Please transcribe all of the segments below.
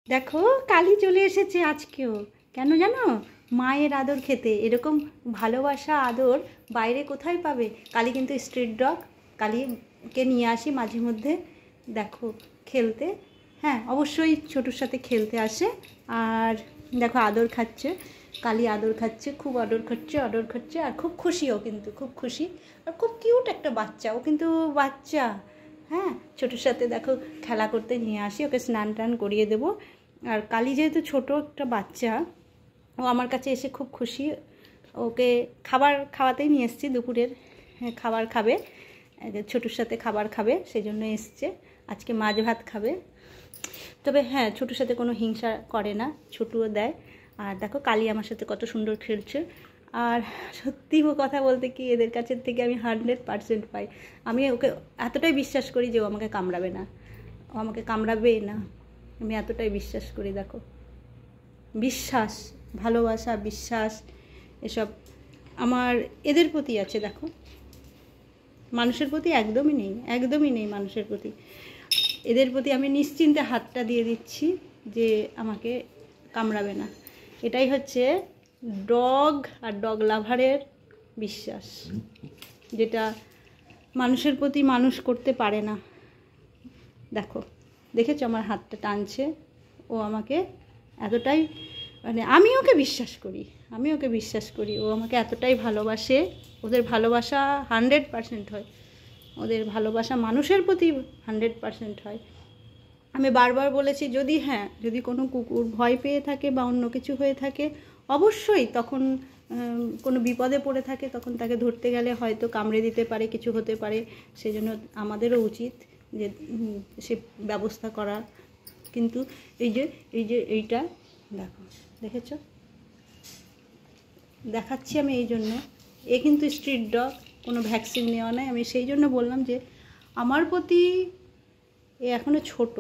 দেখো কালি চলে এসেছে আজকেও। কেন জানো? মায়ের আদর খেতে। এরকম ভালোবাসা আদর বাইরে কোথায় পাবে? কালি কিন্তু স্ট্রিট ডগ। কালিকে নিয়ে আসি মাঝে মধ্যে দেখো খেলতে। হ্যাঁ, অবশ্যই ছোটোর সাথে খেলতে আসে। আর দেখো আদর খাচ্ছে, কালি আদর খাচ্ছে, খুব আদর খাচ্ছে আর খুব খুশিও, কিন্তু খুব খুশি আর খুব কিউট একটা বাচ্চা। ও কিন্তু বাচ্চা। হ্যাঁ, ছোটোর সাথে দেখো খেলা করতে নিয়ে আসি, ওকে স্নান টান করিয়ে দেবো। আর কালি যেহেতু ছোটো একটা বাচ্চা, ও আমার কাছে এসে খুব খুশি। ওকে খাবার খাওয়াতেই নিয়ে এসেছি, দুপুরের খাবার খাবে, ছোটোর সাথে খাবার খাবে, সেই জন্য এসছে। আজকে মাছ ভাত খাবে। তবে হ্যাঁ, ছোটোর সাথে কোনো হিংসা করে না, ছোটুও দেয়। আর দেখো কালি আমার সাথে কত সুন্দর খেলছে। আর সত্যি কথা বলতে কি, এদের কাছের থেকে আমি 100% পাই। আমি ওকে এতটাই বিশ্বাস করি যে ও আমাকে কামড়াবে না, ও আমাকে কামড়াবে না, আমি এতটাই বিশ্বাস করি। দেখো বিশ্বাস, ভালোবাসা, বিশ্বাস এসব আমার এদের প্রতি আছে। দেখো মানুষের প্রতি একদমই নেই মানুষের প্রতি। এদের প্রতি আমি নিশ্চিন্তে হাতটা দিয়ে দিচ্ছি যে আমাকে কামড়াবে না। এটাই হচ্ছে ডগ আর ডগ লাভারের বিশ্বাস, যেটা মানুষের প্রতি মানুষ করতে পারে না। দেখেছো আমার হাতটা টানছে, ও আমাকে এতটাই, মানে আমি ওকে বিশ্বাস করি, ও আমাকে এতটাই ভালোবাসে। ওদের ভালোবাসা 100% হয়, ওদের ভালোবাসা মানুষের প্রতি 100% হয়। আমি বারবার বলেছি, যদি কোনো কুকুর ভয় পেয়ে থাকে বা অন্য কিছু হয়ে থাকে, অবশ্যই তখন কোনো বিপদে পড়ে থাকে, তখন তাকে ধরতে গেলে হয়তো কামড়ে দিতে পারে, কিছু হতে পারে। সেই জন্য আমাদেরও উচিত যে সে ব্যবস্থা করা। কিন্তু এইটা দেখেছো, দেখাচ্ছি আমি এই জন্য। এ কিন্তু স্ট্রিট ডগ, কোনো ভ্যাকসিন নেওয়া নাই। আমি সেই জন্য বললাম যে আমার প্রতি এ এখনও ছোট,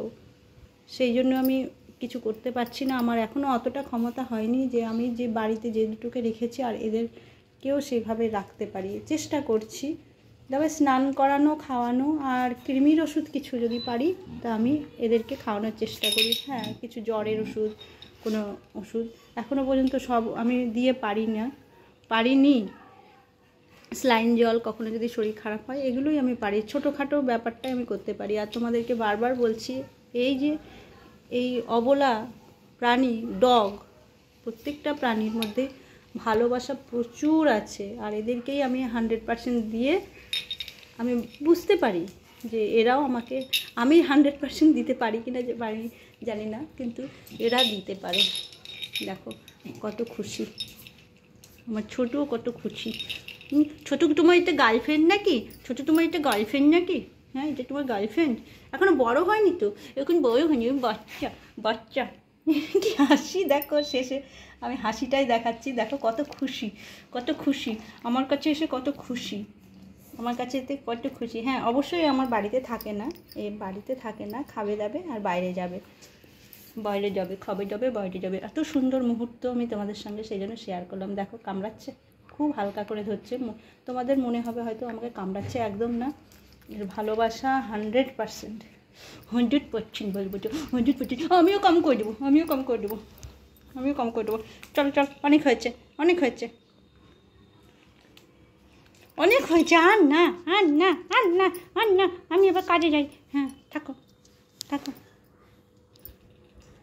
সেই জন্য আমি কিছু করতে পারছি না। আমার এখনও অতটা ক্ষমতা হয়নি যে আমি যে বাড়িতে যে দুটোকে রেখেছি আর এদেরকেও সেভাবে রাখতে পারি। চেষ্টা করছি, তবে স্নান করানো, খাওয়ানো আর কৃমির ওষুধ কিছু যদি পারি তা আমি এদেরকে খাওয়ানোর চেষ্টা করি। হ্যাঁ, কিছু জ্বরের ওষুধ, কোনো ওষুধ এখনও পর্যন্ত সব আমি দিয়ে পারিনি। স্লাইন জল কখনো যদি শরীর খারাপ হয়, এগুলোই আমি পারি, ছোটোখাটো ব্যাপারটাই আমি করতে পারি। আর তোমাদেরকে বারবার বলছি, এই অবলা প্রাণী ডগ, প্রত্যেকটা প্রাণীর মধ্যে ভালোবাসা প্রচুর আছে। আর এদেরকেই আমি 100% দিয়ে আমি বুঝতে পারি যে এরাও আমাকে, আমি 100% দিতে পারি কিনা যে পারি জানি না, কিন্তু এরা দিতে পারে। দেখো কত খুশি আমার ছোটও, কত খুশি। ছোটো, তোমার এটা গার্লফ্রেন্ড নাকি? হ্যাঁ, এটা তোমার গার্লফ্রেন্ড? এখনও বড় হয়নি তো, এখন বড় হয়নি, বাচ্চা কি হাসি দেখো। শেষে আমি হাসিটাই দেখাচ্ছি। দেখো কত খুশি আমার কাছে এসে, কত খুশি আমার কাছে এতে, কত খুশি। হ্যাঁ, অবশ্যই আমার বাড়িতে থাকে না, খাবে দাবে আর বাইরে যাবে, বাইরে যাবে। এত সুন্দর মুহূর্ত আমি তোমাদের সঙ্গে সেই জন্য শেয়ার করলাম। দেখো কামড়াচ্ছে, খুব হালকা করে ধরছে। তোমাদের মনে হবে হয়তো আমাকে কামড়াচ্ছে, একদম না। এর ভালোবাসা 100% বলবো তো, 100%। আমিও কম করে দেবো। চল, অনেক হয়েছে। আর না, আমি এবার কাজে যাই। হ্যাঁ, থাকো।